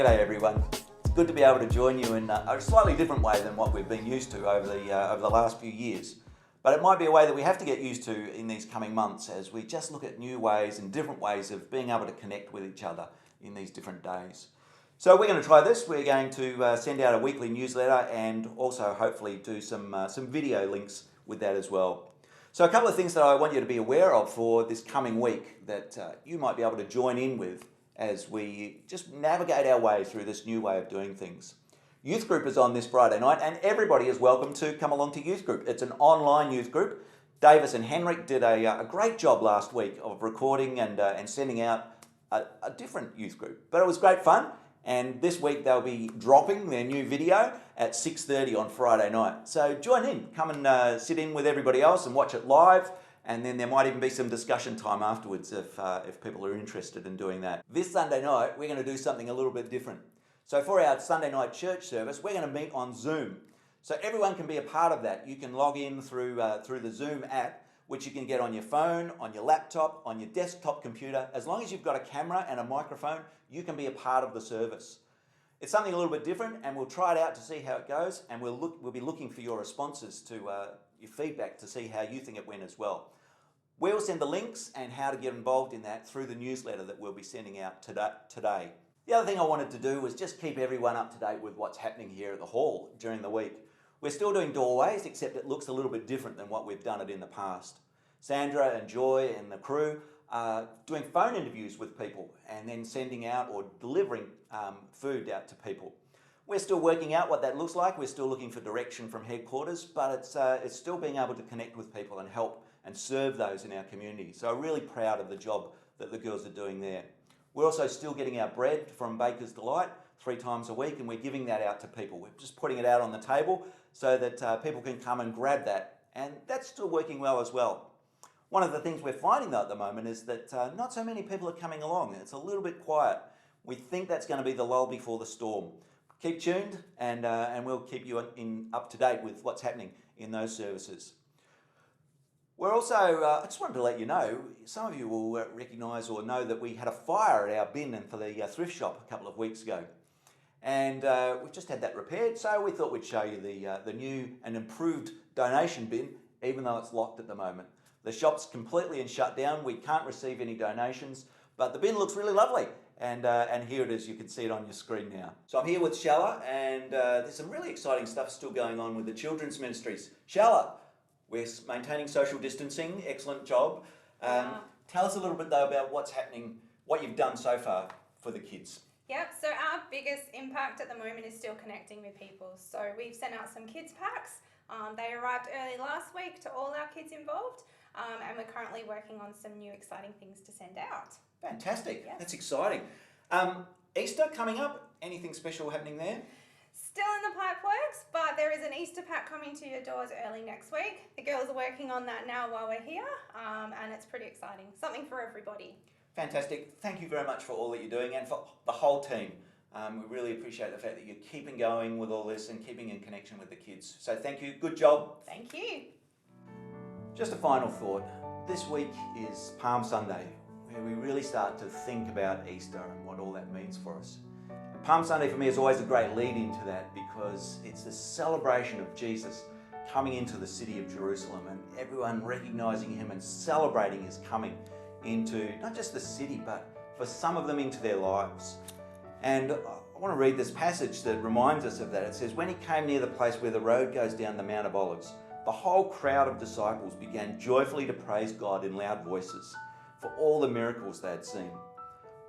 G'day everyone. It's good to be able to join you in a slightly different way than what we've been used to over the last few years. But it might be a way that we have to get used to in these coming months as we just look at new ways and different ways of being able to connect with each other in these different days. So we're going to try this. We're going to send out a weekly newsletter and also hopefully do some video links with that as well. So a couple of things that I want you to be aware of for this coming week that you might be able to join in with as we just navigate our way through this new way of doing things. Youth group is on this Friday night and everybody is welcome to come along to youth group. It's an online youth group. Davis and Henrik did a great job last week of recording and sending out a different youth group. But it was great fun, and this week they'll be dropping their new video at 6:30 on Friday night. So join in, come and sit in with everybody else and watch it live. And then there might even be some discussion time afterwards if people are interested in doing that. This Sunday night, we're going to do something a little bit different. So for our Sunday night church service, we're going to meet on Zoom. So everyone can be a part of that. You can log in through the Zoom app, which you can get on your phone, on your laptop, on your desktop computer. As long as you've got a camera and a microphone, you can be a part of the service. It's something a little bit different, and we'll try it out to see how it goes, and we'll be looking for your responses to your feedback to see how you think it went as well. We'll send the links and how to get involved in that through the newsletter that we'll be sending out today. The other thing I wanted to do was just keep everyone up to date with what's happening here at the hall during the week. We're still doing doorways, except it looks a little bit different than what we've done it in the past. Sandra and Joy and the crew are doing phone interviews with people and then sending out or delivering food out to people. We're still working out what that looks like. We're still looking for direction from headquarters, but it's still being able to connect with people and help and serve those in our community. So I'm really proud of the job that the girls are doing there. We're also still getting our bread from Baker's Delight 3 times a week, and we're giving that out to people. We're just putting it out on the table so that people can come and grab that, and that's still working well as well. One of the things we're finding though at the moment is that not so many people are coming along. It's a little bit quiet. We think that's going to be the lull before the storm. Keep tuned and we'll keep you up to date with what's happening in those services. We're also, I just wanted to let you know, some of you will recognise or know that we had a fire at our bin and for the thrift shop a couple of weeks ago. And we've just had that repaired, so we thought we'd show you the new and improved donation bin, even though it's locked at the moment. The shop's completely shut down, we can't receive any donations, but the bin looks really lovely. And here it is, you can see it on your screen now. So I'm here with Shalla, and there's some really exciting stuff still going on with the children's ministries. Shalla, we're maintaining social distancing, excellent job. Tell us a little bit though about what's happening, what you've done so far for the kids. Yep, so our biggest impact at the moment is still connecting with people. So we've sent out some kids packs. They arrived early last week to all our kids involved, and we're currently working on some new exciting things to send out. Fantastic, Yes. That's exciting. Easter coming up, anything special happening there? Still in the pipe works, but there is an Easter pack coming to your doors early next week. The girls are working on that now while we're here, and it's pretty exciting. Something for everybody. Fantastic. Thank you very much for all that you're doing and for the whole team. We really appreciate the fact that you're keeping going with all this and keeping in connection with the kids. So thank you. Good job. Thank you. Just a final thought. This week is Palm Sunday, where we really start to think about Easter and what all that means for us. Palm Sunday for me is always a great lead into that because it's the celebration of Jesus coming into the city of Jerusalem and everyone recognising him and celebrating his coming into not just the city, but for some of them into their lives. And I want to read this passage that reminds us of that. It says, "When he came near the place where the road goes down the Mount of Olives, the whole crowd of disciples began joyfully to praise God in loud voices for all the miracles they had seen.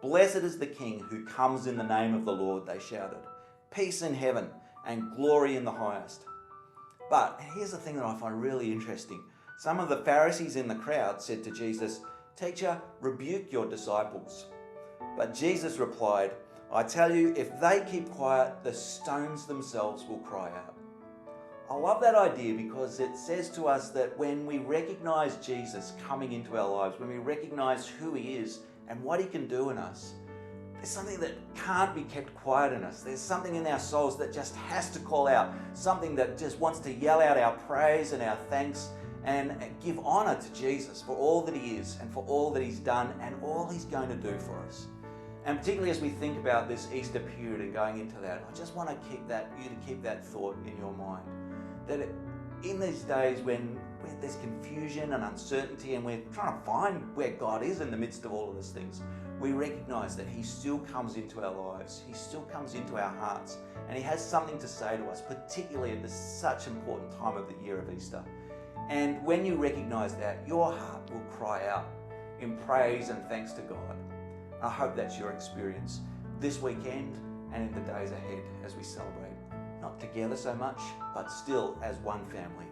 'Blessed is the King who comes in the name of the Lord,' they shouted. 'Peace in heaven and glory in the highest.'" But here's the thing that I find really interesting. Some of the Pharisees in the crowd said to Jesus, "Teacher, rebuke your disciples." But Jesus replied, "I tell you, if they keep quiet, the stones themselves will cry out." I love that idea because it says to us that when we recognise Jesus coming into our lives, when we recognise who he is and what he can do in us, there's something that can't be kept quiet in us. There's something in our souls that just has to call out, something that just wants to yell out our praise and our thanks and give honour to Jesus for all that he is and for all that he's done and all he's going to do for us. And particularly as we think about this Easter period and going into that, I just want to keep that thought in your mind. That in these days when there's confusion and uncertainty and we're trying to find where God is in the midst of all of these things, we recognize that He still comes into our lives. He still comes into our hearts. And He has something to say to us, particularly at this such important time of the year of Easter. And when you recognize that, your heart will cry out in praise and thanks to God. I hope that's your experience this weekend and in the days ahead as we celebrate. Not together so much, but still as one family.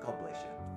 God bless you.